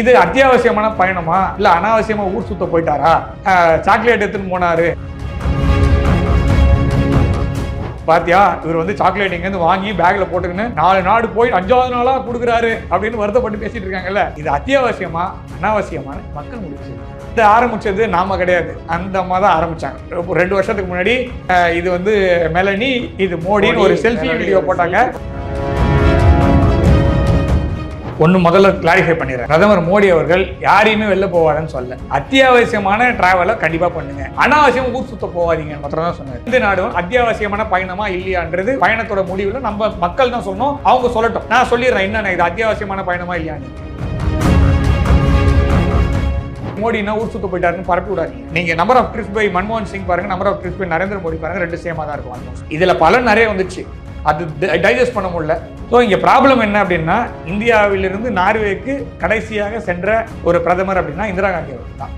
இது அத்தியாவசியமான பயணமா இல்ல அனாவசியமா ஊர் சுத்த போயிட்டாரா? சாக்லேட் எடுத்துன்னு போனாரு பாத்தியா, இவர் வந்து சாக்லேட் இங்க இருந்து வாங்கி பேக்ல போட்டுக்கின்னு 4 நாடு போய் 5வது நாளா கொடுக்குறாரு அப்படின்னு வருத்தப்பட்டு பேசிட்டு இருக்காங்கல்ல. இது அத்தியாவசியமா அனாவசியமான மக்கள் முடிவு. இது ஆரம்பிச்சது நாம கிடையாது, அந்த அம்மா தான் ஆரம்பிச்சாங்க 2 வருஷத்துக்கு முன்னாடி. இது வந்து மெலனி, இது மோடின்னு ஒரு செல்ஃபி வீடியோ போட்டாங்க. ஒன்று முதல்ல கிளாரிஃபை பண்ணிடுறேன். பிரதமர் மோடி அவர்கள் யாரையுமே வெளில போவாருன்னு சொல்ல, அத்தியாவசியமான டிராவலை கண்டிப்பா பண்ணுங்க, அனாவசியம் ஊர் சுத்த போவாதீங்க மாத்திரம் தான் சொன்னார். இந்த நாடும் அத்தியாவசியமான பயணமா இல்லையான்றது பயணத்தோட முடிவுல நம்ம மக்கள் தான் சொல்லணும், அவங்க சொல்லட்டும். நான் சொல்லிடுறேன் என்னென்ன இது அத்தியாவசியமான பயணமா இல்லையான்னு. மோடினா ஊர் சுத்த போயிட்டாருன்னு பரப்பி விடாதீங்க. நீங்க நம்பர் ஆஃப் ட்ரிப்ஸ் பை மன்மோகன் சிங் பாருங்க, number of trips by Narendra Modi பாருங்க, 2 சேமா தான் இருக்கும். இதுல பலன் நிறைய வந்துச்சு, அது டைஜஸ்ட் பண்ண முடியல. ஸோ இங்கே ப்ராப்ளம் என்ன அப்படின்னா, இந்தியாவிலிருந்து நார்வேக்கு கடைசியாக சென்ற ஒரு பிரதமர் அப்படின்னா இந்திரா காந்தி அவர்கள் தான்.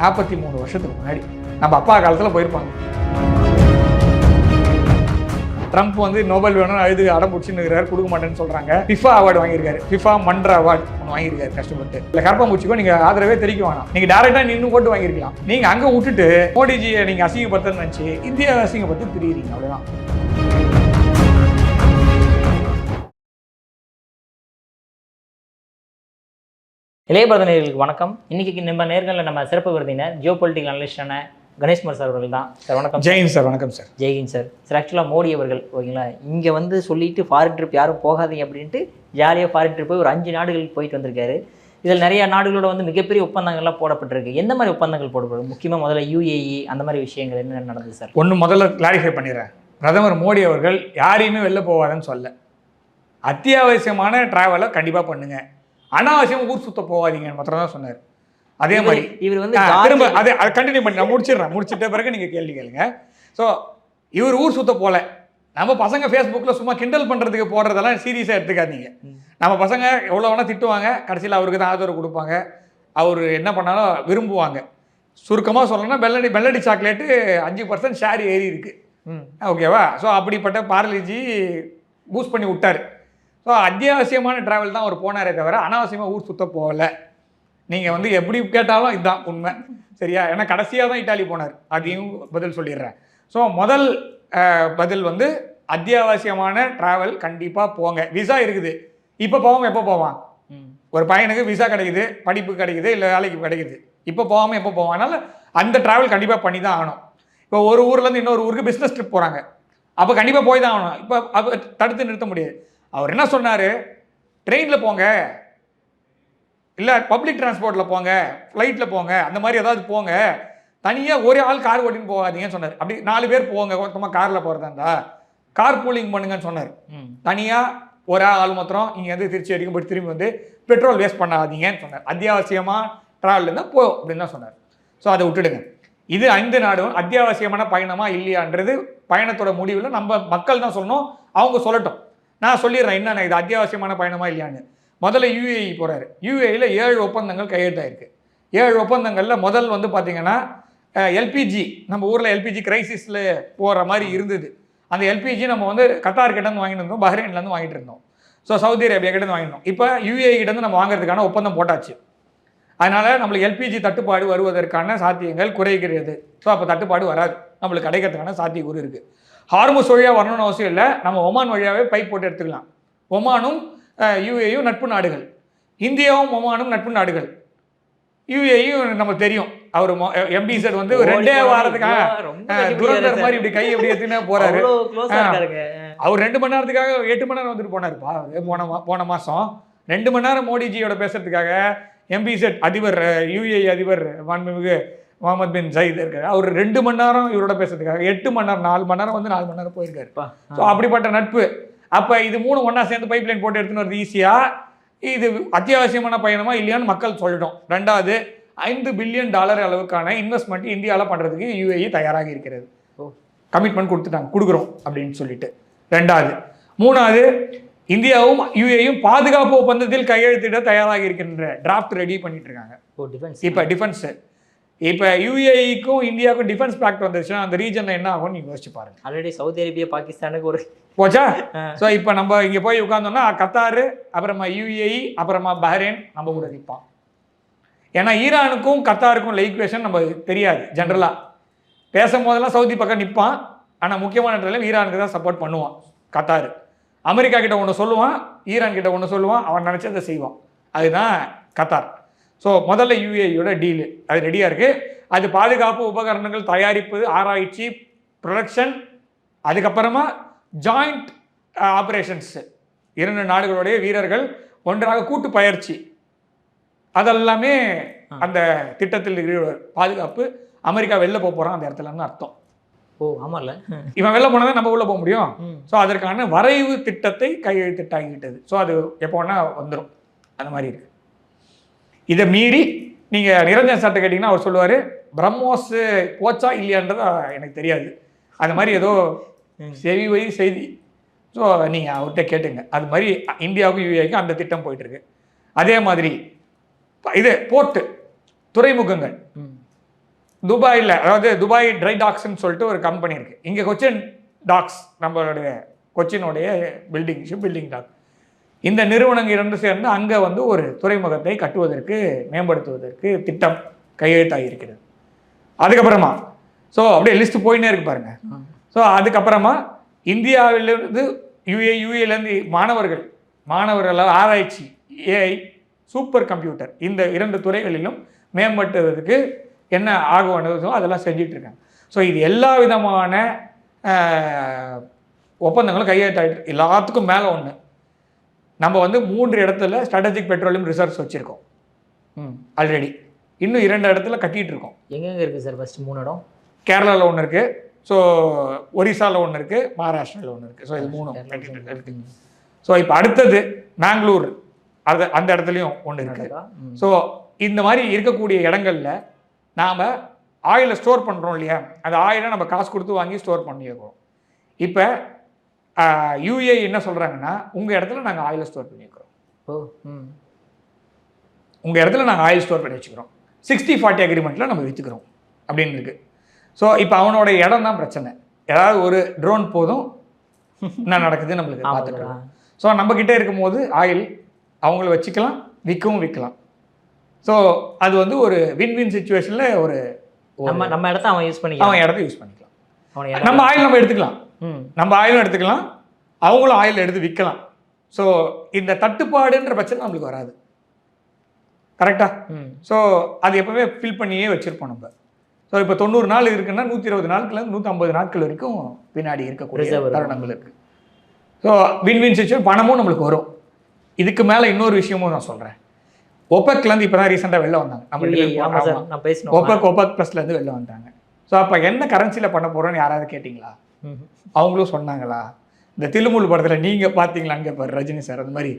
43 வருஷத்துக்கு முன்னாடி நம்ம அப்பா காலத்தில் போயிருப்பாங்க. ட்ரம்ப் வந்து நோபல் வேணும்னு அழுது அடம் பிடிச்சின்னு கொடுக்க மாட்டேன்னு சொல்றாங்க. ஃபிஃபா அவார்டு வாங்கியிருக்காரு, ஃபிஃபா மன்ற அவார்டு ஒன்று வாங்கியிருக்காரு கஷ்டப்பட்டு. இல்லை கரப்பாம்பூச்சிக்கோ நீங்க ஆதரவே தெரிவிக்க வேணாம், நீங்க டைரக்டா நின்று ஓட்டு வாங்கியிருக்கலாம். நீங்க அங்க விட்டுட்டு மோடிஜியை நீங்க அசிங்கப்படுத்தன்னு நினைச்சு இந்தியா அசிங்கப்பட்டு திரியுறீங்க, அவ்வளவுதான். இளையபரதனர்களுக்கு வணக்கம். இன்னைக்கு நம்ம நேர்களில் நம்ம சிறப்பு விருந்தினர் ஜியோ பொலிட்டிக்கல் அனலிஸ்டான கணேஷ்குமார் சார் அவர்கள் தான். சார் வணக்கம். ஜெயின் சார். வணக்கம் சார். ஜெயின் சார். சார் ஆக்சுவலாக மோடி அவர்கள் ஓகேங்களா, இங்கே வந்து சொல்லிட்டு ஃபாரின் ட்ரிப் யாரும் போகாதீங்க அப்படின்ட்டு ஜாலியாக ஃபாரின் ட்ரிப் போய் ஒரு 5 நாடுகளுக்கு போயிட்டு வந்திருக்காரு. இதில் நிறைய நாடுகளோட வந்து மிகப்பெரிய ஒப்பந்தங்கள்லாம் போடப்பட்டிருக்கு. எந்த மாதிரி ஒப்பந்தங்கள் போடப்படும்? முக்கியமாக முதல்ல UAE அந்த மாதிரி விஷயங்கள் என்ன நடந்தது சார்? ஒன்று முதல்ல கிளாரிஃபை பண்ணிடுறேன். பிரதமர் மோடி அவர்கள் யாரையுமே வெளில போவாருன்னு சொல்ல, அத்தியாவசியமான டிராவலை கண்டிப்பாக பண்ணுங்க, அனாவசியம் ஊர் சுத்த போவாதீங்க மாத்திரம் தான் சொன்னார். அதே மாதிரி இவர் வந்து திரும்ப அதை கண்டினியூ பண்ணி நான் முடிச்சிட்ட பிறகு நீங்கள் கேள்வி கேளுங்க. ஸோ இவர் ஊர் சுத்த போல, நம்ம பசங்க ஃபேஸ்புக்கில் சும்மா கிண்டல் பண்ணுறதுக்கு போடுறதெல்லாம் சீரியஸாக எடுத்துக்காதீங்க. நம்ம பசங்க எவ்வளோ வேணால் திட்டுவாங்க, கடைசியில் அவருக்கு தான் ஆதரவு கொடுப்பாங்க, அவர் என்ன பண்ணாலும் விரும்புவாங்க. சுருக்கமாக சொல்லணும்னா மெலடி சாக்லேட்டு 5% ஷேர் ஏறி இருக்கு, ஓகேவா? ஸோ அப்படிப்பட்ட பார்லிஜி பூஸ்ட் பண்ணி விட்டார். ஸோ அத்தியாவசியமான ட்ராவல் தான் அவர் போனாரே தவிர அனாவசியமாக ஊர் சுத்த போகலை. நீங்கள் வந்து எப்படி கேட்டாலும் இதுதான் உண்மை, சரியா? ஏன்னா கடைசியாக தான் இட்டாலி போனார், அதையும் பதில் சொல்லிடுறேன். ஸோ முதல் பதில் வந்து அத்தியாவசியமான ட்ராவல் கண்டிப்பாக போங்க. விசா இருக்குது, இப்போ போகாமல் எப்போ போவான்? ஒரு பையனுக்கு விசா கிடைக்குது, படிப்பு கிடைக்குது, இல்லை வேலைக்கு கிடைக்குது, இப்போ போகாமல் எப்போ போவான்? அதனால் அந்த ட்ராவல் கண்டிப்பாக பண்ணி தான் ஆகணும். இப்போ ஒரு ஊர்லேருந்து இன்னொரு ஊருக்கு பிஸ்னஸ் ட்ரிப் போகிறாங்க, அப்போ கண்டிப்பாக போய் தான் ஆகணும். இப்போ அப்போ தடுத்து நிறுத்த முடியாது. அவர் என்ன சொன்னார்? ட்ரெயினில் போங்க, இல்லை பப்ளிக் டிரான்ஸ்போர்ட்டில் போங்க, ஃப்ளைட்டில் போங்க, அந்த மாதிரி ஏதாவது போங்க, தனியாக ஒரே ஆள் கார் ஓட்டின்னு போகாதீங்கன்னு சொன்னார். அப்படி 4 பேர் போங்க, மொத்தமாக காரில் போகிறதா இருந்தா கார் பூலிங் பண்ணுங்கன்னு சொன்னார். தனியாக ஒரே ஆள் மாத்திரம் இங்கே வந்து திருச்சி வரைக்கும் போய் திரும்பி வந்து பெட்ரோல் வேஸ்ட் பண்ணாதீங்கன்னு சொன்னார். அத்தியாவசியமாக ட்ராவல் இருந்தால் போ அப்படின்னு தான் சொன்னார். ஸோ அதை விட்டுடுங்க. இது 5 நாடும் அத்தியாவசியமான பயணமா இல்லையான்றது பயணத்தோட முடிவில் நம்ம மக்கள் தான் சொல்லணும், அவங்க சொல்லட்டும். நான் சொல்லிடுறேன் என்னென்ன இது அத்தியாவசியமான பயணமா இல்லையான்னு. முதல்ல UAE போகிறாரு. UAEயில் 7 ஒப்பந்தங்கள் கையெழுத்தாயிருக்கு. 7 ஒப்பந்தங்களில் முதல் வந்து பார்த்தீங்கன்னா LPG, நம்ம ஊரில் LPG கிரைசிஸில் போகிற மாதிரி இருந்தது. அந்த LPG நம்ம வந்து கத்தார் கிட்டேருந்து வாங்கிட்டு இருந்தோம், பஹ்ரைன்லேருந்து வாங்கிட்டு இருந்தோம், ஸோ சவுதி அரேபியா கிட்டேருந்து வாங்கிட்டோம். இப்போ UAE கிட்டேருந்து நம்ம வாங்குறதுக்கான ஒப்பந்தம் போட்டாச்சு. அதனால் நம்மளுக்கு LPG தட்டுப்பாடு வருவதற்கான சாத்தியங்கள் குறைகிறது. ஸோ அப்போ தட்டுப்பாடு வராது, நம்மளுக்கு கிடைக்கிறதுக்கான சாத்தியக்கூறு இருக்குது. ஹார்முஸ் வழியாக வரணும்னு அவசியம் இல்லை, நம்ம ஒமான் வழியாகவே பைப் போட்டு எடுத்துக்கலாம். ஒமானும் UAEயும் நட்பு நாடுகள், இந்தியாவும் ஒமானும் நட்பு நாடுகள். UAEயும் நமக்கு தெரியும், அவர் MBZ வந்து 2 வாரத்துக்காக துரந்தர் மாதிரி இப்படி கை எப்படி எடுத்துன்னு போறாரு. அவர் 2 மணி நேரத்துக்காக 8 மணி நேரம் வந்துட்டு போனாருப்பா. போன மாதம் 2 மணி நேரம் மோடிஜியோட பேசுறதுக்காக MBZ அதிபர், UAE அதிபர் மாண்புமிகு முகமது பின் ஜயீத் இருக்காரு, அவர் 2 மணி நேரம் இவரோட பேசுறதுக்காக 8 மணி நேரம் 4 மணி நேரம் வந்து 4 மணி நேரம் போயிருக்காரு. ஸோ அப்படிப்பட்ட நட்பு. அப்போ இது 3 ஒன்றா சேர்ந்து பைப் லைன் போட்டு எடுத்துன்னு வருது ஈஸியாக. இது அத்தியாவசியமான பயணமா இல்லையான்னு மக்கள் சொல்லட்டும். 2வது, $5 பில்லியன் அளவுக்கான இன்வெஸ்ட்மெண்ட் இந்தியாவில் பண்ணுறதுக்கு UAE தயாராகி இருக்கிறது. கமிட்மெண்ட் கொடுக்குறோம் அப்படின்னு சொல்லிட்டு 2வது. 3வது, இந்தியாவும் UAEயும் பாதுகாப்பு ஒப்பந்தத்தில் கையெழுத்திட தயாராகி இருக்கின்ற டிராஃப்ட் ரெடி பண்ணிட்டு இருக்காங்க. இப்போ டிஃபென்ஸ், இப்போ UAEக்கும் இந்தியாவுக்கும் டிஃபென்ஸ் பேக்ட் வந்துருச்சுன்னா அந்த ரீஜனில் என்ன ஆகும்னு நீங்கள் யோசிச்சு பாருங்க. ஆல்ரெடி சவுதி அரேபியா பாகிஸ்தானுக்கு ஒரு போச்சா? ஸோ இப்போ நம்ம இங்கே போய் உட்காந்தோம்னா கத்தாரு, அப்புறமா UAE, அப்புறமா பஹ்ரைன் நம்ம கூட நிற்பான். ஏன்னா ஈரானுக்கும் கத்தாருக்கும் ஈக்குவேஷன் நம்ம தெரியாது. ஜென்ரலாக பேசும்போதெல்லாம் சவுதி பக்கம் நிற்பான், ஆனால் முக்கியமான இடத்துல ஈரானுக்கு தான் சப்போர்ட் பண்ணுவான் கத்தார். அமெரிக்கா கிட்ட ஒன்று சொல்லுவான், ஈரான் கிட்ட ஒன்று சொல்லுவான், அவன் நினச்சதை செய்வான். அதுதான் கத்தார். ஸோ முதல்ல யுஏஇயோட டீலு அது ரெடியாக இருக்குது. அது பாதுகாப்பு உபகரணங்கள் தயாரிப்பு, ஆராய்ச்சி, ப்ரொடக்ஷன், அதுக்கப்புறமா ஜாயிண்ட் ஆப்ரேஷன்ஸு, 2 நாடுகளுடைய வீரர்கள் ஒன்றாக கூட்டு பயிற்சி, அதெல்லாமே அந்த திட்டத்தில் பாதுகாப்பு. அமெரிக்கா வெளில போகிறான் அந்த இடத்துலன்னு அர்த்தம். ஓ ஆமாம்ல, இவன் வெளில போனால் தான் நம்ம உள்ளே போக முடியும். ஸோ அதற்கான வரைவு திட்டத்தை கையெழுத்திட்டாகிவிட்டது. ஸோ அது எப்போ வேணால் வந்துடும், அந்த மாதிரி இருக்குது. இதை மீறி நீங்கள் நிரஞ்சன் சார்ட்ட கேட்டிங்கன்னா அவர் சொல்லுவார், பிரம்மோஸ் போச்சா இல்லையான்றது எனக்கு தெரியாது, அந்த மாதிரி ஏதோ செய்தி. ஸோ நீங்கள் அவர்கிட்ட கேட்டுங்க. அது மாதிரி இந்தியாவுக்கும் யூஏக்கும் அந்த திட்டம் போயிட்டுருக்கு. அதே மாதிரி இது போர்ட்டு, துறைமுகங்கள் துபாயில், அதாவது துபாய் ட்ரை டாக்ஸ்ன்னு சொல்லிட்டு ஒரு கம்பெனி இருக்குது. இங்கே கொச்சின் டாக்ஸ், நம்மளுடைய கொச்சினுடைய ஷிப் பில்டிங் டாக், இந்த நிறுவனங்கள் 2 சேர்ந்து அங்கே வந்து ஒரு துறைமுகத்தை கட்டுவதற்கு, மேம்படுத்துவதற்கு திட்டம் கையெழுத்தாகியிருக்கிறது. அதுக்கப்புறமா ஸோ அப்படியே லிஸ்ட் போயின்னே இருக்கு பாருங்க. ஸோ அதுக்கப்புறமா இந்தியாவிலிருந்து யூஏலேருந்து மாணவர்கள் ஆராய்ச்சி, ஏஐ, சூப்பர் கம்ப்யூட்டர், இந்த 2 துறைகளிலும் மேம்படுத்துவதற்கு என்ன ஆகுவனதோ அதெல்லாம் செஞ்சிட்டு இருக்காங்க. ஸோ இது எல்லா விதமான ஒப்பந்தங்களும் கையெழுத்தாயிட்டு. எல்லாத்துக்கும் மேலே ஒன்று, நம்ம வந்து 3 இடத்துல ஸ்ட்ராட்டஜிக் பெட்ரோலியம் ரிசர்வ்ஸ் வச்சுருக்கோம் ஆல்ரெடி. இன்னும் 2 இடத்துல கட்டிகிட்டு இருக்கோம். எங்கெங்கே இருக்குது சார்? ஃபஸ்ட்டு 3 இடம் கேரளாவில் ஒன்று இருக்குது, ஸோ ஒரிசாவில் ஒன்று இருக்குது, மகாராஷ்டிராவில் ஒன்று இருக்குது. ஸோ இது 3 கட்டிட்டு இருக்குது. ஸோ இப்போ அடுத்தது மேங்களூர், அந்த இடத்துலையும் ஒன்று இருக்குது. ஸோ இந்த மாதிரி இருக்கக்கூடிய இடங்களில் நாம் ஆயிலை ஸ்டோர் பண்ணுறோம் இல்லையா, அந்த ஆயிலை நம்ம காசு கொடுத்து வாங்கி ஸ்டோர் பண்ணி வைக்கிறோம். இப்போ யூஏ என்ன சொல்கிறாங்கன்னா, உங்கள் இடத்துல நாங்கள் ஆயிலை ஸ்டோர் பண்ணி வைக்கிறோம், உங்கள் இடத்துல நாங்கள் ஆயில் ஸ்டோர் பண்ணி வச்சுக்கிறோம், 60-40 அக்ரிமெண்ட்டில் நம்ம விற்றுக்கிறோம் அப்படின்னு இருக்குது. ஸோ இப்போ அவனோட இடம் தான் பிரச்சனை. ஏதாவது ஒரு ட்ரோன் போதும் என்ன நடக்குது நம்மளுக்கு பார்த்துக்கலாம். ஸோ நம்மக்கிட்ட இருக்கும் போது ஆயில் அவங்கள வச்சுக்கலாம், விற்கலாம். ஸோ அது வந்து ஒரு வின் சுச்சுவேஷனில் ஒரு நம்ம இடத்த அவன் யூஸ் பண்ணிக்கலாம், அவன் இடத்த யூஸ் பண்ணிக்கலாம். நம்ம ஆயில் நம்ம எடுத்துக்கலாம், நம்ம ஆயிலும் எடுத்துக்கலாம், அவங்களும் ஆயில் எடுத்து விற்கலாம். ஸோ இந்த தட்டுப்பாடுன்ற பிரச்சனை நம்மளுக்கு வராது. கரெக்டா? ஸோ அது எப்பவுமே ஃபில் பண்ணியே வச்சுருப்போம் நம்ம. ஸோ இப்போ 90 நாள் இருக்குன்னா 120 நாட்கள் 150 நாட்கள் வரைக்கும் பின்னாடி இருக்கக்கூடிய தருணங்கள் இருக்குது. ஸோ வின் சுச்சுவேஷன், பணமும் நம்மளுக்கு வரும். இதுக்கு மேலே இன்னொரு விஷயமும் நான் சொல்கிறேன். ஒபெக்லேருந்து இப்போ தான் ரீசெண்டாக வெளில வந்தாங்க. ஒபெக் ப்ளஸ்லேருந்து வெளில வந்தாங்க. ஸோ அப்போ என்ன கரன்சியில் பண்ண போகிறோன்னு யாராவது கேட்டிங்களா? அவங்களும் சொன்னாங்களா? இந்த தில்லுமுல் படத்தில் நீங்கள் பார்த்தீங்களான்னு கேட்பார் ரஜினி சார். அந்த மாதிரி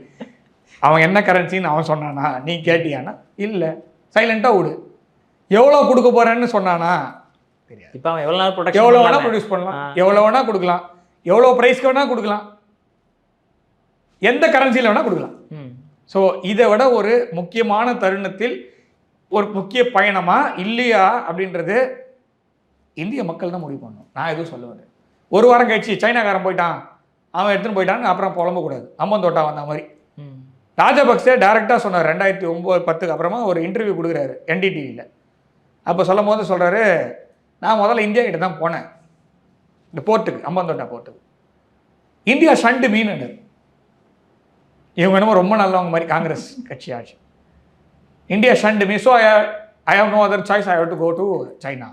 அவன் என்ன கரன்சின்னு அவன் சொன்னானா, நீ கேட்டியானா? இல்லை, சைலண்ட்டாக விடு. எவ்வளோ கொடுக்க போகிறேன்னு சொன்னானா தெரியாது. இப்போ அவன் எவ்வளோ வேணால் ப்ரொடியூஸ் பண்ணலாம், எவ்வளோ வேணால் கொடுக்கலாம், எவ்வளோ ப்ரைஸ்க்கு வேணால் கொடுக்கலாம், எந்த கரன்சியில் வேணால் கொடுக்கலாம். ஸோ இதை விட ஒரு முக்கியமான தருணத்தில் ஒரு முக்கிய பயணமா இல்லையா அப்படின்றது இந்திய மக்கள் தான் முடிவு பண்ணணும். நான் எதுவும் சொல்லுவேன். ஒரு வாரம் கழிச்சு சைனாக்காரன் போயிட்டான், அவன் எடுத்துன்னு போயிட்டான்னு அப்புறம் புலம்பக்கூடாது. அம்மந்தோட்டா வந்த மாதிரி ராஜபக்சே டைரெக்டாக சொன்னார் 2009-10 அப்புறமா ஒரு இன்டர்வியூ கொடுக்குறாரு NDTVயில். அப்போ சொல்லும் போது சொல்கிறாரு, நான் முதல்ல இந்தியா கிட்ட தான் போனேன், இந்த போர்ட்டுக்கு, அம்மந்தோட்டா போர்ட்டுக்கு. இந்தியா ஷண்டு மீன், இவங்க என்னமோ ரொம்ப நல்லவங்க மாதிரி காங்கிரஸ் கட்சி ஆச்சு. India shunned me, so I have no other choice, I have to go to China.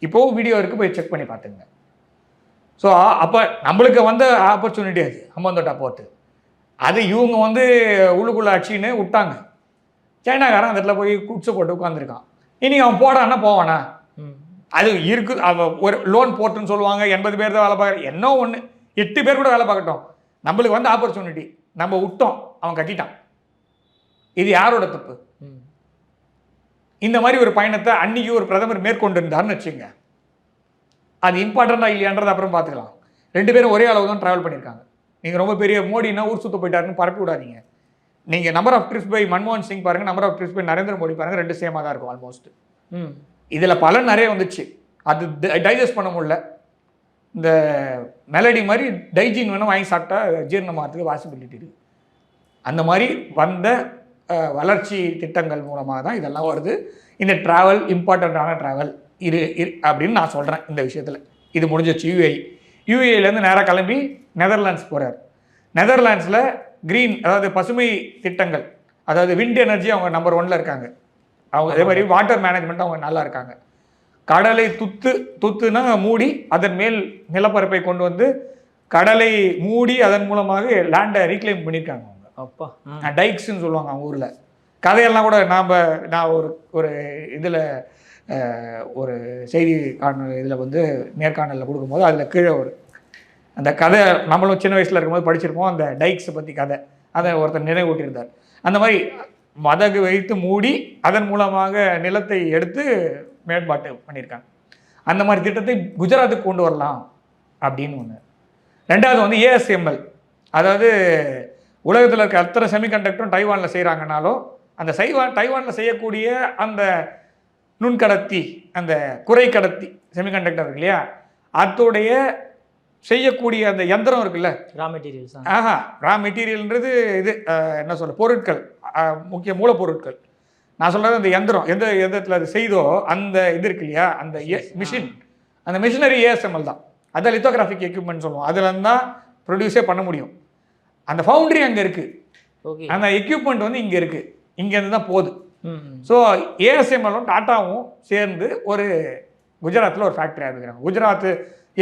இப்போவும் வீடியோ இருக்குது, போய் செக் பண்ணி பார்த்துங்க. ஸோ அப்போ நம்மளுக்கு வந்த ஆப்பர்ச்சுனிட்டி அது அம்மந்தோட்டா போர்ட்டு. அது இவங்க வந்து உள்ளுக்குள்ளே அடிச்சின்னு விட்டாங்க. சைனாக்காரன் அந்த இடத்துல போய் குடிச்சு போட்டு உட்காந்துருக்கான். இனி அவன் போடான்னா போவானா? அது இருக்குது. அவன் ஒரு லோன் போர்ட்டுன்னு சொல்லுவாங்க, 80 பேர் தான் வேலை பார்க்குற, என்ன ஒன்று 8 பேர் கூட வேலை பார்க்கட்டும், நம்மளுக்கு வந்து ஆப்பர்ச்சுனிட்டி நம்ம விட்டோம், அவன் கட்டிட்டான். இது யாரோட தப்பு? இந்த மாதிரி ஒரு பயணத்தை அன்னைக்கு ஒரு பிரதமர் மேற்கொண்டு இருந்தார்னு வச்சுங்க, அது இம்பார்ட்டண்டா இல்லையான்றது அப்புறம் பார்த்துக்கலாம். 2 பேரும் ஒரே அளவு தான் ட்ராவல் பண்ணியிருக்காங்க. நீங்கள் ரொம்ப பெரிய மோடினா ஊர் சுத்த போயிட்டாருன்னு பரப்பி விடாதீங்க. நீங்கள் நம்பர் ஆஃப் ட்ரிப்ஸ் பை மன்மோகன் சிங் பாருங்கள், number of trips by Narendra Modi பாருங்கள், 2 சேமாக தான் இருக்கும் ஆல்மோஸ்ட். இதில் பலன் நிறைய வந்துச்சு, அது டைஜஸ்ட் பண்ண முடியல. இந்த மெலடி மாதிரி டைஜின் வேணும் வாங்கி சாப்பிட்டா ஜீரணமாகிறதுக்கு பாசிபிலிட்டி இருக்குது. அந்த மாதிரி வந்த வளர்ச்சி திட்டங்கள் மூலமாக தான் இதெல்லாம் வருது. இந்த ட்ராவல் இம்பார்ட்டண்ட்டான ட்ராவல் அப்படின்னு நான் சொல்கிறேன் இந்த விஷயத்தில். இது முடிஞ்சிச்சு. யூஏஇலேருந்து நேராக கிளம்பி நெதர்லாண்ட்ஸ் போகிறார். நெதர்லாண்ட்ஸில் க்ரீன், அதாவது பசுமை திட்டங்கள், அதாவது விண்ட் எனர்ஜி அவங்க நம்பர் 1ல் இருக்காங்க. அவங்க அதே மாதிரி வாட்டர் மேனேஜ்மெண்ட் அவங்க நல்லா இருக்காங்க. கடலை துத்துனா மூடி அதன் மேல் நிலப்பரப்பை கொண்டு வந்து கடலை மூடி அதன் மூலமாக லேண்டை ரீக்ளைம் பண்ணியிருக்காங்க அவங்க. அப்பா, டைக்ஸ்ன்னு சொல்லுவாங்க அவங்க ஊரில். கதையெல்லாம் கூட நான் ஒரு இதில் ஒரு செய்தி இதில் வந்து நேர்காணலில் கொடுக்கும்போது அதில் கீழே அந்த கதை நம்மளும் சின்ன வயசில் இருக்கும்போது படிச்சிருப்போம். அந்த டைக்ஸை பற்றி கதை அதை ஒருத்தர் நினைவூட்டியிருந்தார். அந்த மாதிரி மதகு வைத்து மூடி அதன் மூலமாக நிலத்தை எடுத்து மேம்பாட்டு பண்ணியிருக்காங்க. அந்த மாதிரி திட்டத்தை குஜராத்துக்கு கொண்டு வரலாம் அப்படின்னு ஒன்று. ரெண்டாவது வந்து ஏஎஸ்எம்எல், அதாவது உலகத்தில் இருக்க அத்தனை செமிகண்டக்டரும் டைவானில் செய்கிறாங்கனாலும் அந்த டைவானில் செய்யக்கூடிய அந்த நுண்கடத்தி, அந்த குறைக்கடத்தி செமிகண்டக்டர் இருக்கு இல்லையா, அதோடைய செய்யக்கூடிய அந்த யந்திரம் இருக்குல்ல, ரா மெட்டீரியல்ஸ். ரா மெட்டீரியல்ன்றது இது என்ன சொல்ல, பொருட்கள், முக்கிய மூலப்பொருட்கள். நான் சொல்கிறது அந்த யந்திரம் எந்த எந்தத்தில் அது செய்தோ அந்த இது இருக்கு இல்லையா, அந்த மிஷின், அந்த மிஷினரி ஏஎஸ்எம்எல் தான். அதை லித்தோகிராஃபிக் எக்யூப்மெண்ட் சொல்லுவோம். அதில் தான் ப்ரொடியூஸே பண்ண முடியும். அந்த ஃபவுண்ட்ரி அங்கே இருக்குது, அந்த எக்யூப்மெண்ட் வந்து இங்கே இருக்குது, இங்கேருந்து தான் போகுது. ஸோ ஏஎஸ்எம்எல்லும் டாட்டாவும் சேர்ந்து ஒரு குஜராத்தில் ஒரு ஃபேக்ட்ரி ஆரம்பிக்கிறாங்க. குஜராத்து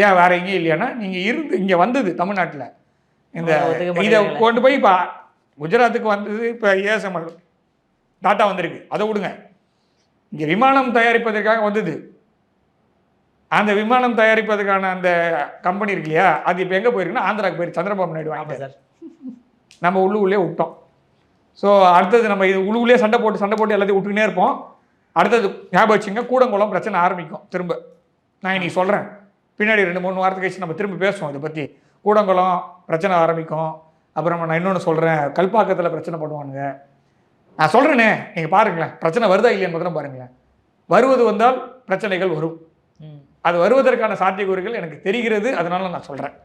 ஏன் வேற எங்கேயும் இல்லையானா, நீங்கள் இங்கே வந்தது தமிழ்நாட்டில் இந்த இதை கொண்டு போய் இப்போ குஜராத்துக்கு வந்தது. இப்போ ஏஎஸ்எம்எல் டாட்டா வந்திருக்கு, அதை விடுங்க. இங்கே விமானம் தயாரிப்பதற்காக வந்தது. அந்த விமானம் தயாரிப்பதற்கான அந்த கம்பெனி இருக்கு இல்லையா, அது இப்போ எங்கே போயிருக்குன்னா ஆந்திராவுக்கு போயிருக்கு. சந்திரபாபு நாயுடு வாங்கிட்டு சார், நம்ம உள்ளே விட்டோம். ஸோ அடுத்தது நம்ம இது உள்ளே சண்டை போட்டு எல்லாத்தையும் விட்டுக்கினே இருப்போம். அடுத்தது ஞாபகம் வச்சுங்க, கூடங்குளம் பிரச்சனை ஆரம்பிக்கும் திரும்ப. நான் இன்னைக்கு சொல்கிறேன், பின்னாடி 2-3 வாரத்துக்கு கழிச்சு நம்ம திரும்ப பேசுவோம் இதை பற்றி. கூடங்குளம் பிரச்சனை ஆரம்பிக்கும். அப்புறம் நான் இன்னொன்று சொல்கிறேன், கல்பாக்கத்தில் பிரச்சனை பண்ணுவானுங்க. நான் சொல்கிறேனே, நீங்கள் பாருங்களேன், பிரச்சனை வருதா இல்லையான்னு முதல்ல பாருங்களேன். வருவது வந்தால் பிரச்சனைகள் வரும். அது வருவதற்கான சாத்தியக்கூறுகள் எனக்கு தெரிகிறது, அதனால நான் சொல்கிறேன்.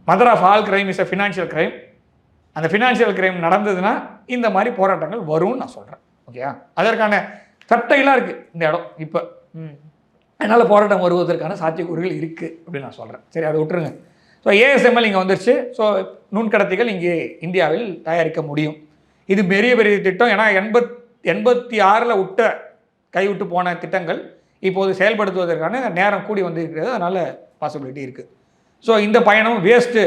Mother of all crime is a financial crime. அந்த ஃபினான்ஷியல் கிரைம் நடந்ததுன்னா இந்த மாதிரி போராட்டங்கள் வரும்னு நான் சொல்கிறேன். ஓகேயா, அதற்கான சட்டையெல்லாம் இருக்குது இந்த இடம் இப்போ. அதனால் போராட்டம் வருவதற்கான சாத்தியக்கூறுகள் இருக்குது அப்படின்னு நான் சொல்கிறேன். சரி, அதை விட்டுருங்க. ஸோ ஏஎஸ்எம்எல் இங்கே வந்துருச்சு. ஸோ நுண்கடத்திகள் இங்கே இந்தியாவில் தயாரிக்க முடியும். இது பெரிய திட்டம். ஏன்னா 86 கைவிட்டு போன திட்டங்கள் இப்போது செயல்படுத்துவதற்கான நேரம் கூடி வந்து இருக்கிறது. அதனால் பாசிபிலிட்டி இருக்குது. ஸோ இந்த பயணம் வேஸ்ட்டு.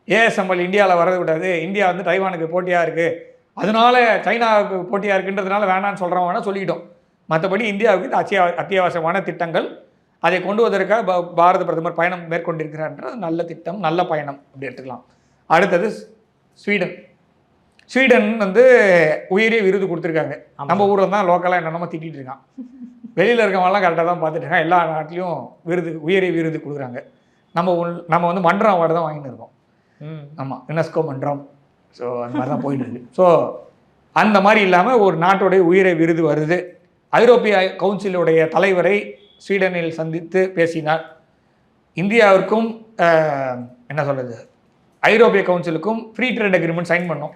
ஏஎஸ்எம்எல் இந்தியாவில் வரது விடாது. இந்தியா வந்து டைவானுக்கு போட்டியாக இருக்குது, அதனால சைனாவுக்கு போட்டியாக இருக்குன்றதுனால வேணான்னு சொல்கிறவங்க வேணால் சொல்லிக்கிட்டோம். மற்றபடி இந்தியாவுக்கு இது அத்தியாவசியமான திட்டங்கள். அதை கொண்டு வருவதற்காக பாரத பிரதமர் பயணம் மேற்கொண்டிருக்கிறார்ன்றது நல்ல திட்டம், நல்ல பயணம் அப்படி எடுத்துக்கலாம். அடுத்தது ஸ்வீடன் வந்து உயிரே விருது கொடுத்துருக்காங்க. நம்ம ஊரில் தான் லோக்கலாக என்னென்னமோ திட்டிகிட்டு இருக்கான். வெளியில் இருக்கவங்கலாம் கரெக்டாக தான் பார்த்துட்டு இருக்கான். எல்லா நாட்டிலையும் உயிரே விருது கொடுக்குறாங்க. நம்ம வந்து மன்றம் அவார்டு தான் வாங்கிட்டு இருக்கோம். ஆமாம், யுனெஸ்கோ மன்றம். ஸோ அந்த மாதிரி தான் போயிட்டு இருக்கு. ஸோ அந்த மாதிரி இல்லாமல் ஒரு நாட்டுடைய உயிரை விருது வருது. ஐரோப்பிய கவுன்சிலுடைய தலைவரை ஸ்வீடனில் சந்தித்து பேசினார். இந்தியாவிற்கும் என்ன சொல்கிறது, ஐரோப்பிய கவுன்சிலுக்கும் ஃப்ரீ ட்ரேட் அக்ரிமெண்ட் சைன் பண்ணோம்.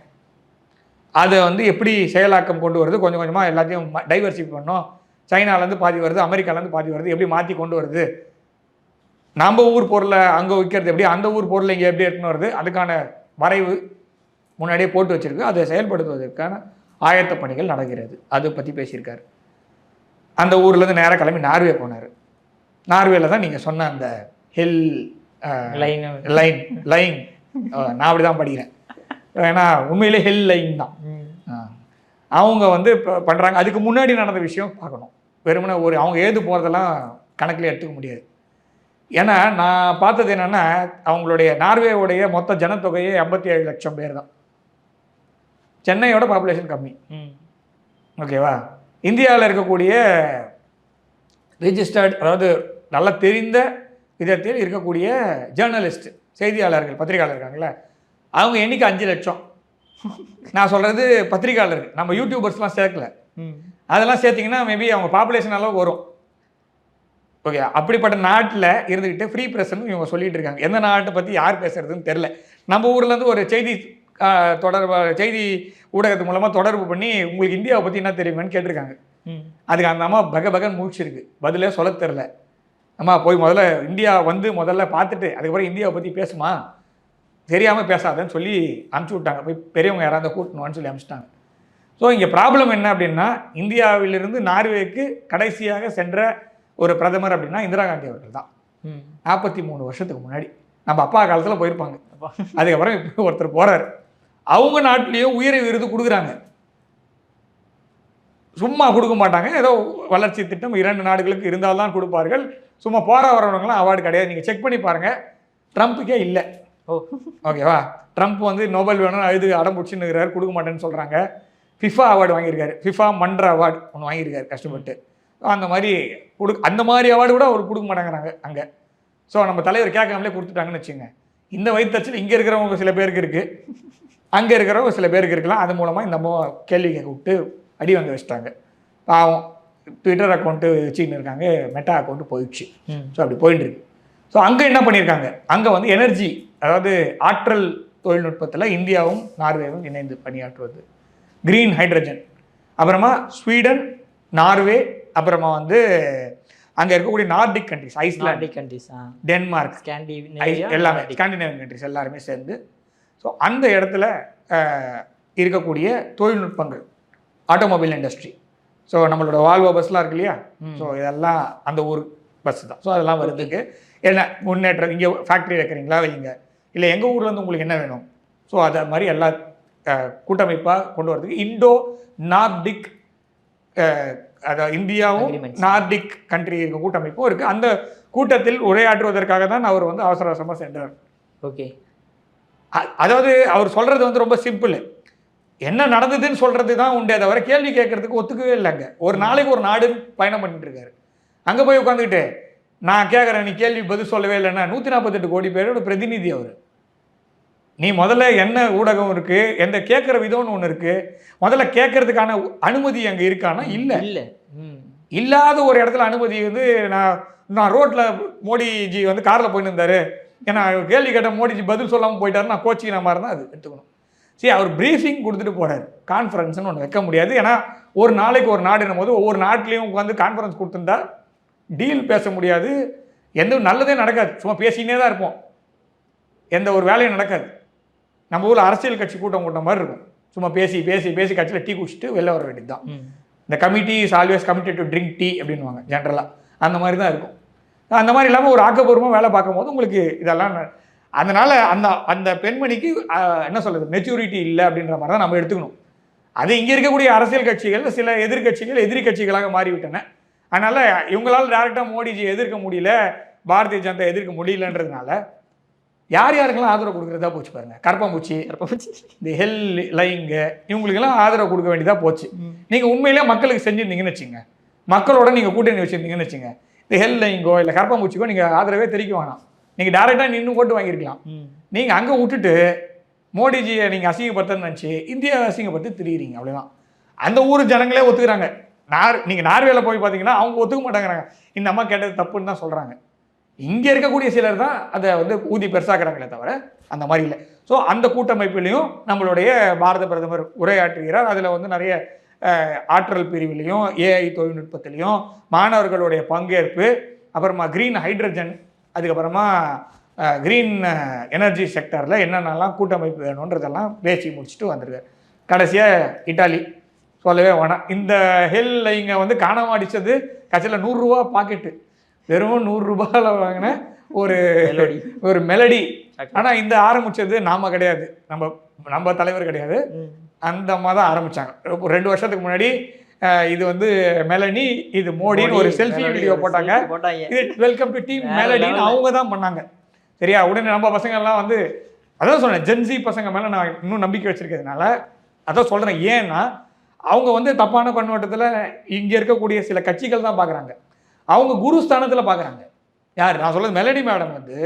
அதை வந்து எப்படி செயலாக்கம் கொண்டு வருது, கொஞ்சம் கொஞ்சமாக எல்லாத்தையும் டைவர்சிஃபை பண்ணோம். சைனாலேருந்து பாதி வருது, அமெரிக்காலேருந்து பாதி வருது, எப்படி மாற்றி கொண்டு வருது, நம்ம ஊர் பொருளை அங்கே விற்கிறது எப்படி, அந்த ஊர் பொருளை இங்கே எப்படி எடுத்துன்னு வருது, அதுக்கான வரைவு முன்னாடியே போட்டு வச்சுருக்கு. அதை செயல்படுத்துவதற்கான ஆயத்த பணிகள் நடக்கிறது. அதை பற்றி பேசியிருக்காரு. அந்த ஊர்லேருந்து நேராக கிளம்பி நார்வே போனார். நார்வேல தான் நீங்கள் சொன்ன அந்த லைன் நான் அப்படி தான் படிக்கிறேன். ஏன்னா உண்மையிலே ஹெல் லைன் தான் அவங்க வந்து இப்போ பண்ணுறாங்க. அதுக்கு முன்னாடி நடந்த விஷயம் பார்க்கணும். வெறுமனே அவங்க ஏது போகிறதெல்லாம் கணக்கில் எடுத்துக்க முடியாது. ஏன்னா நான் பார்த்தது என்னென்னா, அவங்களுடைய நார்வேவுடைய மொத்த ஜனத்தொகையே 57 லட்சம் பேர் தான். சென்னையோட பாப்புலேஷன் கம்மி. ஓகேவா, இந்தியாவில் இருக்கக்கூடிய ரிஜிஸ்டர்ட், அதாவது நல்லா தெரிந்த விதத்தில் இருக்கக்கூடிய ஜேர்னலிஸ்ட், செய்தியாளர்கள், பத்திரிகையாளர் இருக்காங்களே, அவங்க எண்ணிக்கை 5 லட்சம். நான் சொல்கிறது பத்திரிகையாளர்கள், நம்ம யூடியூபர்ஸ்லாம் சேர்க்கல. அதெல்லாம் சேர்த்திங்கன்னா மேபி அவங்க பாப்புலேஷன் அளவு வரும். ஓகே, அப்படிப்பட்ட நாட்டில் இருந்துக்கிட்டு ஃப்ரீ ப்ரெஸ்ன்னு இவங்க சொல்லிட்டு இருக்காங்க. எந்த நாட்டை பற்றி யார் பேசுறதுன்னு தெரில. நம்ம ஊர்லேருந்து ஒரு செய்தி செய்தி ஊடகத்து மூலமாக தொடர்பு பண்ணி உங்களுக்கு இந்தியாவை பற்றி என்ன தெரியுமான்னு கேட்டிருக்காங்க. அதுக்கு அந்த அம்மா பகன் முடிச்சிருக்கு, பதிலே சொல்ல தெரில. அம்மா போய் முதல்ல இந்தியா வந்து முதல்ல பார்த்துட்டு அதுக்கப்புறம் இந்தியாவை பற்றி பேசுமா, தெரியாமல் பேசாதன்னு சொல்லி அனுப்பிச்சி விட்டாங்க. போய் பெரியவங்க யாராவது கூட்டணும்னு சொல்லி அனுப்பிச்சிட்டாங்க. ஸோ இங்கே ப்ராப்ளம் என்ன அப்படின்னா, இந்தியாவிலிருந்து நார்வேக்கு கடைசியாக சென்ற ஒரு பிரதமர் அப்படின்னா இந்திரா காந்தி அவர்கள் தான். 43 வருஷத்துக்கு முன்னாடி நம்ம அப்பா காலத்தில் போயிருப்பாங்க. அதுக்கப்புறம் இப்போ ஒருத்தர் போகிறார். அவங்க நாட்டிலேயும் உயரிய விருது கொடுக்குறாங்க. சும்மா கொடுக்க மாட்டாங்க, ஏதோ வளர்ச்சி திட்டம் 2 நாடுகளுக்கு இருந்தால்தான் கொடுப்பார்கள். சும்மா போகிற வரவங்களாம் அவார்டு கிடையாது. நீங்கள் செக் பண்ணி பாருங்கள், ட்ரம்ப்புக்கே இல்லை. ஓகேவா? ட்ரம்ப் வந்து நோபல் வேணும்னு அடம் பிடிச்சின்னு இருக்கிறார், கொடுக்க மாட்டேன்னு சொல்கிறாங்க. ஃபிஃபா அவார்டு வாங்கியிருக்காரு, ஃபிஃபா மன்ற அவார்டு ஒன்று வாங்கியிருக்காரு கஷ்டப்பட்டு. அந்த மாதிரி அந்த மாதிரி அவார்டு கூட அவர் கொடுக்க மாட்டேங்கிறாங்க அங்கே. ஸோ நம்ம தலைவர் கேட்காமலே கொடுத்துட்டாங்கன்னு வச்சுங்க. இந்த வயிற்றுச்சல் இங்கே இருக்கிறவங்க சில பேருக்கு இருக்குது, அங்கே இருக்கிறவங்க சில பேருக்கு இருக்கலாம். அது மூலமாக இந்த அம்மா கேள்வி கேட்க விட்டு அடி வாங்க வச்சுட்டாங்க. பாவம் ட்விட்டர் அக்கௌண்ட்டு வச்சுக்கின்னு இருக்காங்க, மெட்டா அக்கௌண்ட்டு போயிடுச்சு. ஸோ அப்படி போயிட்டு இருக்கு. ஸோ அங்கே என்ன பண்ணியிருக்காங்க, அங்கே வந்து எனர்ஜி, அதாவது ஆற்றல் தொழில்நுட்பத்தில் இந்தியாவும் நார்வேவும் இணைந்து பணியாற்றுவது, கிரீன் ஹைட்ரஜன், அப்புறமா ஸ்வீடன், நார்வே, அப்புறமா வந்து அங்கே இருக்கக்கூடிய Nordic countries, island countries, Denmark, எல்லாமே ஸ்காண்டினேவியன் கண்ட்ரிஸ் எல்லாருமே சேர்ந்து. ஸோ அந்த இடத்துல இருக்கக்கூடிய தொழில்நுட்பங்கள், ஆட்டோமொபைல் இண்டஸ்ட்ரி, ஸோ நம்மளோட வால்வோ பஸ்லாம் இருக்கு இல்லையா, ஸோ இதெல்லாம் அந்த ஊர் பஸ் தான். ஸோ அதெல்லாம் வருதுக்கு என்ன முன்னேற்றம், இங்கே ஃபேக்ட்ரி வைக்கிறீங்களா வைங்க, இல்லை எங்கள் ஊரில் வந்து உங்களுக்கு என்ன வேணும், ஸோ அதை மாதிரி எல்லா கூட்டமைப்பாக கொண்டு வரதுக்கு இண்டோ நார்டிக், அதாவது இந்தியாவும் நார்டிக் கண்ட்ரி இருக்க கூட்டமைப்பும் இருக்குது. அந்த கூட்டத்தில் உரையாற்றுவதற்காக தான் அவர் வந்து அவசர அவசரமாக சென்றார். ஓகே, அதாவது அவர் சொல்கிறது வந்து ரொம்ப சிம்பிள், என்ன நடந்ததுன்னு சொல்கிறது தான் உண்டே தவிர கேள்வி கேட்கறதுக்கு ஒத்துக்கவே இல்லைங்க. ஒரு நாளைக்கு ஒரு நாடு பயணம் பண்ணிட்டு இருக்காரு. அங்கே போய் உட்காந்துக்கிட்டு நான் கேட்குறேன், நீ கேள்வி பதில் சொல்லவே இல்லைன்னா 148 கோடி பேரோட பிரதிநிதி அவர். நீ முதல்ல என்ன ஊடகம் இருக்குது, எந்த கேட்குற விதம்னு ஒன்று இருக்குது, முதல்ல கேட்கறதுக்கான அனுமதி அங்கே இருக்கானா? இல்லை இல்லை இல்லாத ஒரு இடத்துல அனுமதி வந்து நான் ரோட்டில் மோடிஜி வந்து காரில் போயின்னு இருந்தார், ஏன்னா கேள்வி கேட்ட மோடிஜி பதில் சொல்லாமல் போயிட்டாரு, நான் கோச்சிக்கிற மாதிரி தான் அது எடுத்துக்கணும். சரி, அவர் ப்ரீஃபிங் கொடுத்துட்டு போகிறார், கான்ஃபரன்ஸ்னு ஒன்று வைக்க முடியாது. ஏன்னா ஒரு நாளைக்கு ஒரு நாடுன்னும் போது ஒவ்வொரு நாட்டிலையும் உட்காந்து கான்ஃபரன்ஸ் கொடுத்துருந்தா டீல் பேச முடியாது, எந்த நல்லதே நடக்காது, சும்மா பேசினே தான் இருப்போம், எந்த ஒரு வேலையும் நடக்காது. நம்ம ஊரில் அரசியல் கட்சி கூட்டம் மாதிரி இருக்கும், சும்மா பேசி பேசி பேசி கட்சியில் டீ குடிச்சிட்டு வெளில வர வேண்டியது தான். இந்த committee is always committed to drink tea அப்படின்வாங்க ஜென்ரலாக, அந்த மாதிரி தான் இருக்கும். அந்த மாதிரி இல்லாமல் ஒரு ஆக்கப்பூர்வமாக வேலை பார்க்கும்போது உங்களுக்கு இதெல்லாம், அதனால் அந்த அந்த பெண்மணிக்கு என்ன சொல்கிறது, மெச்சூரிட்டி இல்லை அப்படின்ற மாதிரி தான் நம்ம எடுத்துக்கணும். அது இங்கே இருக்கக்கூடிய அரசியல் கட்சிகள் சில எதிர்கட்சிகள் எதிரி கட்சிகளாக மாறிவிட்டன. அதனால் இவங்களால் டேரெக்டாக மோடிஜி எதிர்க்க முடியல, பாரதிய ஜனதா எதிர்க்க முடியலன்றதுனால யார் யாருக்கெல்லாம் ஆதரவு கொடுக்குறதா போச்சு பாருங்க. கரப்பாம்பூச்சி, இந்த ஹெல் லைங்க, இவங்களுக்கெல்லாம் ஆதரவு கொடுக்க வேண்டியதாக போச்சு. நீங்கள் உண்மையிலே மக்களுக்கு செஞ்சுருந்தீங்கன்னு வச்சுங்க, மக்களோட நீங்கள் கூட்டணி வச்சுருந்தீங்கன்னு வச்சுங்க, இந்த ஹெல் லைங்கோ இல்லை கரப்பாம்பூச்சிக்கோ நீங்கள் ஆதரவே தெரிவிக்க வேணாம், நீங்கள் டேரெக்டாக நின்று ஓட்டு வாங்கியிருக்கலாம். நீங்கள் அங்கே விட்டுட்டு மோடிஜியை நீங்கள் அசிங்கப்படுத்தன்னு நினச்சி இந்தியாவை அசிங்கப்படுத்தி திரியிறீங்க, அவ்வளோதான். அந்த ஊர் ஜனங்களே ஒத்துக்கிறாங்க. நீங்கள் நார்வேல போய் பார்த்தீங்கன்னா அவங்க ஒத்துக்க மாட்டேங்கிறாங்க, இந்த அம்மா கேட்டது தப்புன்னு தான் சொல்கிறாங்க. இங்கே இருக்கக்கூடிய சிலர் தான் அதை வந்து ஊதி பெருசாக்குறாங்களே தவிர அந்த மாதிரி இல்லை. ஸோ அந்த கூட்டமைப்பிலையும் நம்மளுடைய பாரத பிரதமர் உரையாற்றுகிறார். அதில் வந்து நிறைய ஆற்றல் பிரிவிலையும் ஏஐ தொழில்நுட்பத்திலையும் மாணவர்களுடைய பங்கேற்பு, அப்புறமா க்ரீன் ஹைட்ரஜன், அதுக்கப்புறமா க்ரீன் எனர்ஜி செக்டரில் என்னென்னலாம் கூட்டமைப்பு வேணுன்றதெல்லாம் பேசி முடிச்சுட்டு வந்திருக்காரு. கடைசியாக இட்டாலி சொல்லவே வேணாம். இந்த ஹெல் இங்கே வந்து காணாம அடித்தது கட்சியில் 100 ரூபா பாக்கெட்டு, வெறும் 100 ரூபாயில் வாங்கின ஒரு மெலடி. ஆனால் இந்த ஆரம்பித்தது நாம கிடையாது, நம்ம தலைவர் கிடையாது, அந்த அம்மா தான் ஆரம்பித்தாங்க 2 வருஷத்துக்கு முன்னாடி. இது வந்து மெலனி, இது மோடின்னு ஒரு செல்ஃபி வீடியோ போட்டாங்க. இது வெல்கம் டு டீம் மெலடின்னு அவங்க தான் பண்ணாங்க. சரியா? உடனே நம்ம பசங்கள்லாம் வந்து அதான் சொன்னேன், ஜென்சி பசங்க மேலே நான் இன்னும் நம்பிக்கை வச்சுருக்கிறதுனால அதான் சொல்கிறேன். ஏன்னா அவங்க வந்து தப்பான கண்ணோட்டத்தில் இங்கே இருக்கக்கூடிய சில கட்சிகள் தான் பார்க்குறாங்க, அவங்க குருஸ்தானத்தில் பார்க்குறாங்க. யார் நான் சொல்கிறது, மெலடி மேடம் வந்து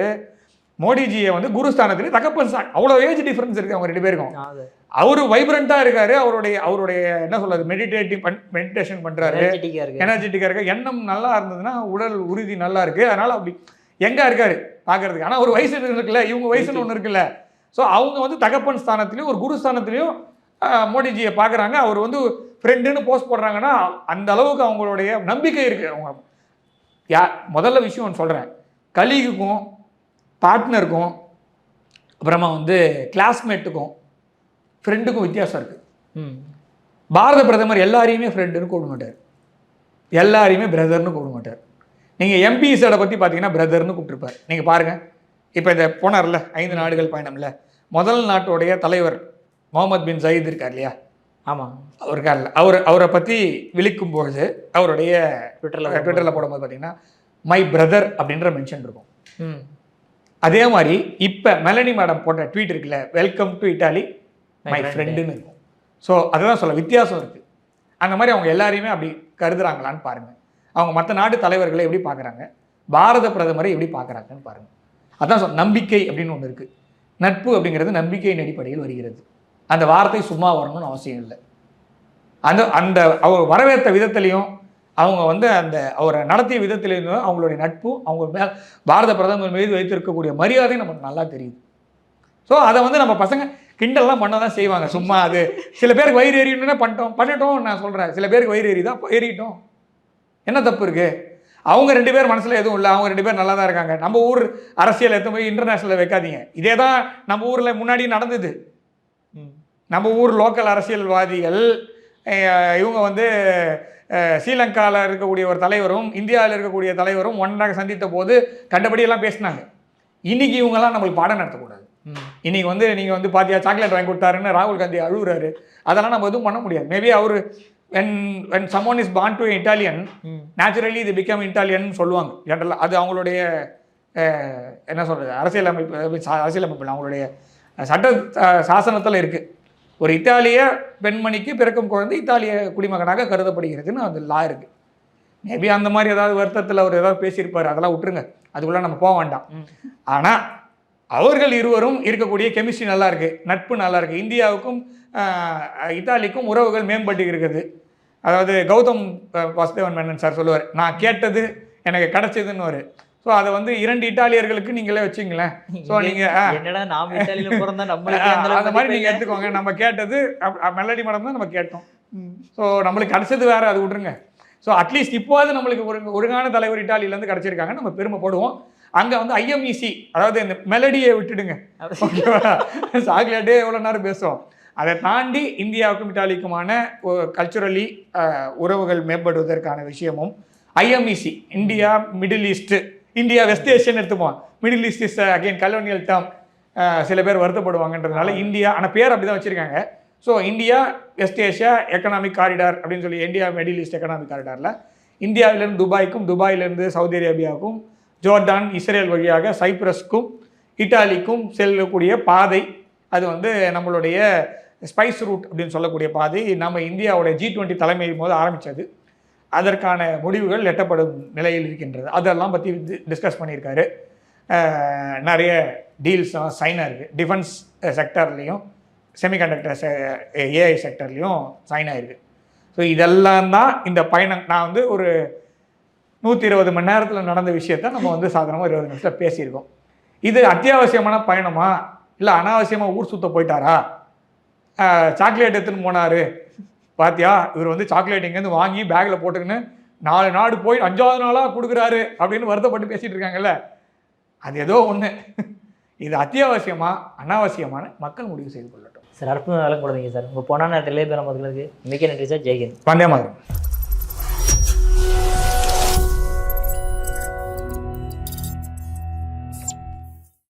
மோடிஜியை வந்து குருஸ்தானத்தில் தகப்பன் சாங், அவ்வளோ ஏஜ் டிஃப்ரென்ஸ் இருக்குது அவங்க 2 பேருக்கும். அவர் வைப்ரண்ட்டாக இருக்கார், அவருடைய என்ன சொல்கிறது, மெடிடேஷன் பண்ணுறாரு, எனர்ஜெட்டிக்காக இருக்கார், எண்ணம் நல்லா இருந்ததுன்னா உடல் உறுதி நல்லா இருக்குது, அதனால் அப்படி எங்கே இருக்கார் பார்க்குறதுக்கு. ஆனால் ஒரு வயசு இருக்குல்ல, இவங்க வயசுன்னு ஒன்று இருக்குல்ல, ஸோ அவங்க வந்து தகப்பன் ஸ்தானத்துலேயும் ஒரு குரு ஸ்தானத்துலேயும் மோடிஜியை பார்க்குறாங்க. அவர் வந்து ஃப்ரெண்டுன்னு போஸ்ட் போடுறாங்கன்னா அந்த அளவுக்கு அவங்களுடைய நம்பிக்கை இருக்குது. அவங்க முதல்ல விஷயம் ஒன்று சொல்கிறேன், கலீகுக்கும் பார்ட்னருக்கும் அப்புறமா வந்து கிளாஸ்மேட்டுக்கும் ஃப்ரெண்டுக்கும் வித்தியாசம் இருக்குது. பாரத பிரதமர் எல்லாரையுமே ஃப்ரெண்டுன்னு கூப்பிட மாட்டார், எல்லாரையுமே பிரதர்னு கூப்பிட மாட்டார். நீங்கள் எம்பிஸோட பற்றி பார்த்தீங்கன்னா பிரதர்னு கூப்பிட்டுருப்பார். நீங்கள் பாருங்கள், இப்போ இந்த போனார்ல 5 நாடுகள் பயணம்ல, முதல் நாட்டுடைய தலைவர் முகமது பின் ஜயீத் இருக்கார் இல்லையா? ஆமாம், அவர் இருக்கார்ல, அவரை பற்றி விழிக்கும் பொழுது அவருடைய ட்விட்டரில் போடும்போது பார்த்தீங்கன்னா மை பிரதர் அப்படின்ற மென்ஷன் இருக்கும். அதே மாதிரி இப்போ மெலனி மேடம் போட்ட ட்வீட் இருக்குல்ல, வெல்கம் டு இட்டாலி மை ஃப்ரெண்டுன்னு இருக்கும். ஸோ அதுதான் சொல்ல வித்தியாசம் இருக்குது. அந்த மாதிரி அவங்க எல்லாரையுமே அப்படி கருதுறாங்களான்னு பாருங்கள். அவங்க மற்ற நாட்டு தலைவர்களை எப்படி பார்க்குறாங்க, பாரத பிரதமரை எப்படி பார்க்குறாங்கன்னு பாருங்கள். அதான் நம்பிக்கை அப்படின்னு ஒன்று இருக்குது. நட்பு அப்படிங்கிறது நம்பிக்கையின் அடிப்படையில் வருகிறது. அந்த வார்த்தை சும்மா வரணும்னு அவசியம் இல்லை. அந்த அவர் வரவேற்ற விதத்திலையும் அவங்க வந்து அந்த அவரை நடத்திய விதத்திலையும் அவங்களுடைய நட்பும் அவங்க பாரத பிரதமர் மீது வைத்திருக்கக்கூடிய மரியாதை நமக்கு நல்லா தெரியுது. ஸோ அதை வந்து நம்ம பசங்க கிண்டல்லாம் பண்ண தான் செய்வாங்க. சும்மா அது சில பேருக்கு வயிறு எறியணுன்னே பண்ணட்டும் நான் சொல்கிறேன். சில பேருக்கு வயிறு எறிதான், ஏறிட்டோம், என்ன தப்பு இருக்குது? அவங்க 2 பேர் மனசில் எதுவும் இல்லை, அவங்க 2 பேர் நல்லா தான் இருக்காங்க. நம்ம ஊர் அரசியல் எடுத்து போய் இன்டர்நேஷ்னலில் வைக்காதீங்க. இதே தான் நம்ம ஊரில் முன்னாடி நடந்தது. நம்ம ஊர் லோக்கல் அரசியல்வாதிகள் இவங்க வந்து ஸ்ரீலங்காவில் இருக்கக்கூடிய ஒரு தலைவரும் இந்தியாவில் இருக்கக்கூடிய தலைவரும் ஒன்றாக சந்தித்த போது கண்டபடியெல்லாம் பேசினாங்க. இன்றைக்கி இவங்கெல்லாம் நம்மளுக்கு பாடம் நடத்தக்கூடாது. இன்றைக்கி வந்து நீங்கள் வந்து பார்த்தியா சாக்லேட் வாங்கி கொடுத்தாருன்னு ராகுல் காந்தி அழுகுறாரு. அதெல்லாம் நம்ம எதுவும் பண்ண முடியாது. மேபி அவர் when someone is born to an Italian, naturally they become Italian சொல்லுவாங்க ஜென்ரலாக. அது அவங்களுடைய என்ன சொல்கிறது, அரசியலமைப்பு அவங்களுடைய சட்ட சாசனத்தில் இருக்குது. ஒரு இத்தாலிய பெண்மணிக்கு பிறக்கும் குழந்தை இத்தாலிய குடிமகனாக கருதப்படுகிறதுன்னு அந்த லா இருக்குது. மேபி அந்த மாதிரி ஏதாவது வருத்தத்தில் அவர் ஏதாவது பேசியிருப்பார், அதெல்லாம் விட்டுருங்க, அதுக்குள்ளே நம்ம போக வேண்டாம். ஆனால் அவர்கள் இருவரும் இருக்கக்கூடிய கெமிஸ்ட்ரி நல்லா இருக்குது, நட்பு நல்லா இருக்குது. இந்தியாவுக்கும் இத்தாலிக்கும் உறவுகள் மேம்பட்டு இருக்குது. அதாவது கௌதம் வாசுதேவன் மேனன் சார் சொல்லுவார், நான் கேட்டது எனக்கு கிடைச்சதுன்னு வரு. ஸோ அதை வந்து 2 இட்டாலியர்களுக்கு நீங்களே வச்சுங்களேன். ஸோ நீங்கள் அந்த மாதிரி நீங்கள் எடுத்துக்கோங்க. நம்ம கேட்டது மெலடி மேடம் தான் நம்ம கேட்டோம். ஸோ நம்மளுக்கு கிடைச்சது வேறு, அது விட்ருங்க. ஸோ அட்லீஸ்ட் இப்போது நம்மளுக்கு ஒழுங்கான தலைவர் இட்டாலியிலேருந்து கிடச்சிருக்காங்க, நம்ம பெருமைப்படுவோம். அங்கே வந்து ஐஎம்இசி, அதாவது இந்த மெலடியை விட்டுடுங்க, ஓகேவா? சாக்லேட்டே எவ்வளோ நேரம் பேசுவோம். அதை தாண்டி இந்தியாவுக்கும் இட்டாலிக்குமான கல்ச்சுரலி உறவுகள் மேம்படுவதற்கான விஷயமும் IMEC, India middle east, India west Asian எடுத்துப்போம். Middle east is again colonial term, சில பேர் வருத்தப்படுவாங்கன்றதுனால இந்தியா ஆனால் பேர் அப்படி தான் வச்சுருக்காங்க. So India west Asia economic corridor அப்படின்னு சொல்லி இந்தியா மிடில் ஈஸ்ட் எக்கனாமிக் காரிடாரில் இந்தியாவிலேருந்து துபாய்க்கும், துபாயிலேருந்து சவுதி அரேபியாவுக்கும், ஜோர்டான் இஸ்ரேல் வழியாக சைப்ரஸ்க்கும் இட்டாலிக்கும் செல்லக்கூடிய பாதை, அது வந்து நம்மளுடைய ஸ்பைஸ் ரூட் அப்படின்னு சொல்லக்கூடிய பாதை நம்ம இந்தியாவோட G20 தலைமை போது ஆரம்பித்தது. அதற்கான முடிவுகள் எட்டப்படும் நிலையில் இருக்கின்றது. அதெல்லாம் பற்றி டிஸ்கஸ் பண்ணியிருக்காரு. நிறைய டீல்ஸ்லாம் சைன் ஆகிருக்கு. டிஃபென்ஸ் செக்டர்லேயும் செமிகண்டக்டர் ஏஐ செக்டர்லேயும் சைன் ஆகிருக்கு. ஸோ இதெல்லாம் தான் இந்த பயணம். நான் வந்து ஒரு 120 மணி நேரத்தில் நடந்த விஷயத்த நம்ம வந்து சாதாரணமாக 20 நிமிஷத்தில் பேசியிருக்கோம். இது அத்தியாவசியமான பயணமா இல்லை அனாவசியமாக ஊர் சுற்ற போயிட்டாரா? சாக்லேட் எடுத்துன்னு போனார், பாத்தியா இவர் வந்து சாக்லேட் இங்கேருந்து வாங்கி பேக்கில் போட்டுக்கின்னு 4 நாடு போய் 5ஆவது நாளாக கொடுக்குறாரு அப்படின்னு வருத்தப்பட்டு பேசிகிட்டு இருக்காங்கல்ல, அது ஏதோ ஒன்று. இது அத்தியாவசியமா அனாவசியமான மக்கள் முடிவு செய்து கொள்ளட்டும். சார் அற்புதம் வேலை கொடுத்தீங்க சார். உங்கள் பொண்ணான நேரத்தில் பேர் நமக்கு மிக நன்றி சார். ஜெய்ஹிந்த். வந்தே மாதம்.